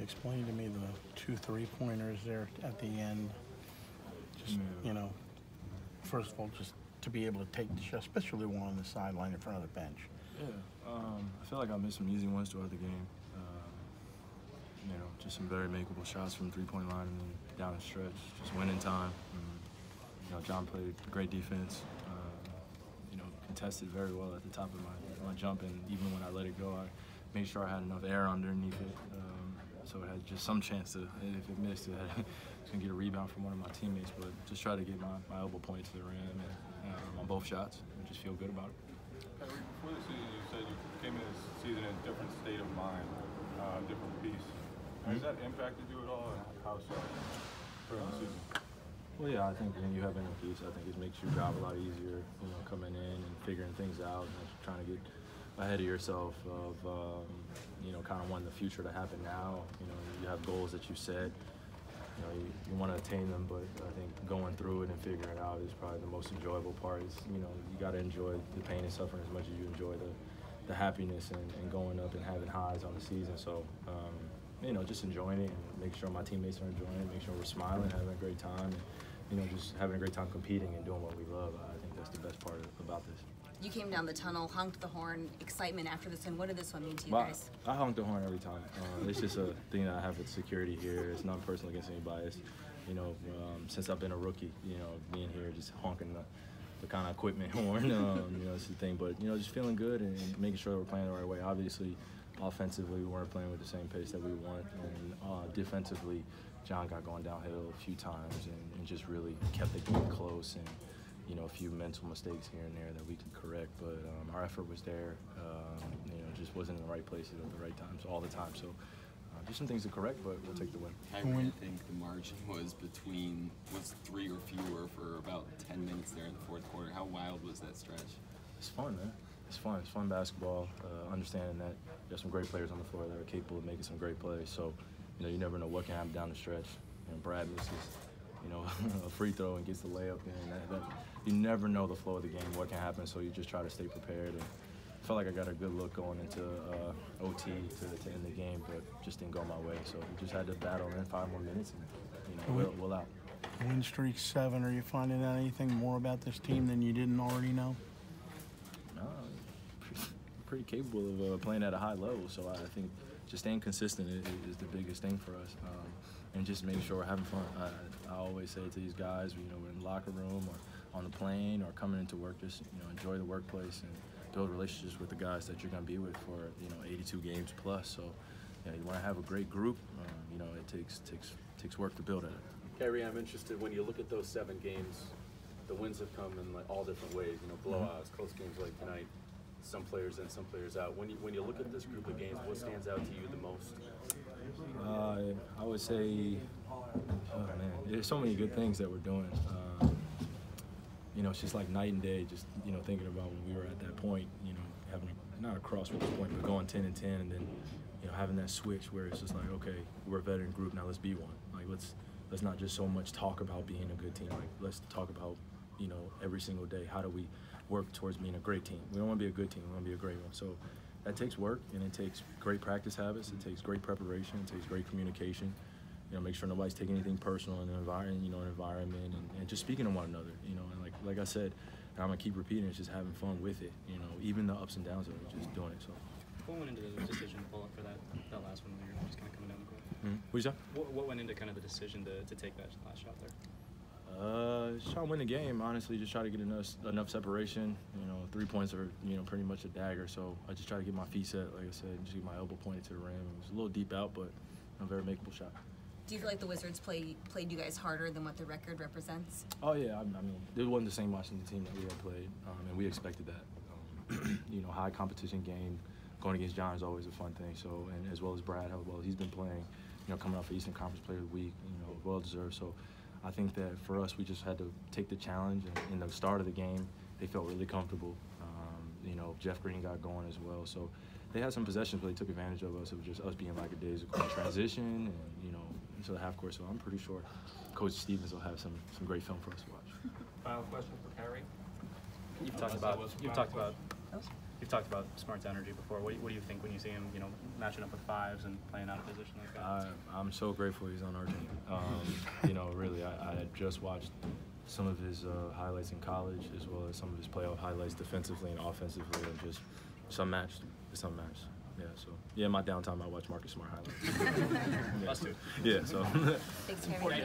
explain to me the 2 3-pointers there at the end. Just, you know, first of all, just to be able to take the shot, especially one on the sideline in front of the bench. Yeah, I feel like I missed some easy ones throughout the game. You know, just some very makeable shots from three-point line and then down the stretch, just winning time. You know, John played great defense. You know, contested very well at the top of my jump, and even when I let it go, I made sure I had enough air underneath it, so it had just some chance to. And if it missed, I was gonna get a rebound from one of my teammates. But just try to get my elbow point to the rim and on both shots, and just feel good about it. Kyrie, before the season, you said you came in this season in a different state of mind, different piece. Has that impacted you at all, and how so during the season? Well, yeah, I think when you have inner peace, I think it makes your job a lot easier, you know, coming in and figuring things out and trying to get ahead of yourself of, you know, kind of wanting the future to happen now. You know, you have goals that you set. You know, you want to attain them, but I think going through it and figuring it out is probably the most enjoyable part. Is, you know, you got to enjoy the pain and suffering as much as you enjoy the happiness and going up and having highs on the season. So, you know, just enjoying it and making sure my teammates are enjoying it, making sure we're smiling, having a great time, and, you know, just having a great time competing and doing what we love. I think that's the best part about this. You came down the tunnel, honked the horn, excitement after this one. What did this one mean to you guys? I honk the horn every time. It's just a thing that I have with security here. It's not personal against anybody. It's, you know, since I've been a rookie, you know, being here, just honking the kind of equipment horn, you know, it's the thing. But, you know, just feeling good and making sure that we're playing the right way. Obviously, offensively, we weren't playing with the same pace that we want. And defensively, John got going downhill a few times and just really kept the game close. And, you know, a few mental mistakes here and there that we could correct, but our effort was there. You know, just wasn't in the right places at the right times all the time. So just some things to correct, but we'll take the win. Kyrie, I think the margin was 3 or fewer for about 10 minutes there in the fourth quarter. How wild was that stretch? It's fun, man. It's fun. It's fun basketball. Understanding that there's some great players on the floor that are capable of making some great plays. So, you know, you never know what can happen down the stretch. And Brad misses, you know, a free throw and gets the layup in. You never know the flow of the game, what can happen, so you just try to stay prepared. And I felt like I got a good look going into OT to end the game, but just didn't go my way. So we just had to battle in 5 more minutes, and, you know, we'll out. Win streak 7. Are you finding out anything more about this team than you didn't already know? No, pretty capable of playing at a high level. So I think just staying consistent is the biggest thing for us. And just making sure we're having fun. I always say to these guys, you know, we're in the locker room or on the plane or coming into work, just, you know, enjoy the workplace and build relationships with the guys that you're going to be with for, you know, 82 games plus. So, you know, you want to have a great group. You know, it takes work to build it. Kyrie, I'm interested, when you look at those 7 games, the wins have come in like all different ways, you know, blowouts, close games like tonight, some players in, some players out. When you look at this group of games, what stands out to you the most? I would say, oh man, there's so many good things that we're doing. You know, it's just like night and day, just, you know, thinking about when we were at that point, you know, having not a crossroads point, but going 10 and 10, and then, you know, having that switch where it's just like, okay, we're a veteran group, now let's be one. Like, let's not just so much talk about being a good team. Like, let's talk about, you know, every single day, how do we work towards being a great team? We don't want to be a good team, we want to be a great one. So that takes work, and it takes great practice habits, it takes great preparation, it takes great communication. You know, make sure nobody's taking anything personal in the environment, you know, and just speaking to one another, you know, and like I said, and I'm gonna keep repeating, it's just having fun with it, you know, even the ups and downs of it, just doing it. So. What went into the decision to pull up for that last one when you're just kind of coming down the court? What'd you say? What went into kind of the decision to take that last shot there? Just try to win the game, honestly. Just try to get enough separation. You know, 3 points are, you know, pretty much a dagger. So I just try to get my feet set, like I said, and just get my elbow pointed to the rim. It was a little deep out, but a very makeable shot. Do you feel like the Wizards played you guys harder than what the record represents? Oh yeah, I mean, it wasn't the same Washington team that we had played, and we expected that. You know, high competition game, going against John is always a fun thing. So, and as well as Brad, how well he's been playing, you know, coming off Eastern Conference Player of the Week, you know, well deserved. So, I think that for us, we just had to take the challenge. And in the start of the game, they felt really comfortable. You know, Jeff Green got going as well. So they had some possessions, but they took advantage of us. It was just us being lackadaisical in transition and, you know, into the half court. So I'm pretty sure Coach Stevens will have some great film for us to watch. Final question for Kyrie. You've talked about You've talked about Smart's energy before. What do you think when you see him, you know, matching up with fives and playing out of position like that? I'm so grateful he's on our team. You know, really, I had just watched some of his highlights in college, as well as some of his playoff highlights defensively and offensively, and just some matched. Yeah, so yeah, my downtime I watch Marcus Smart highlights. Us too. Yeah, so. Thanks, Kyrie.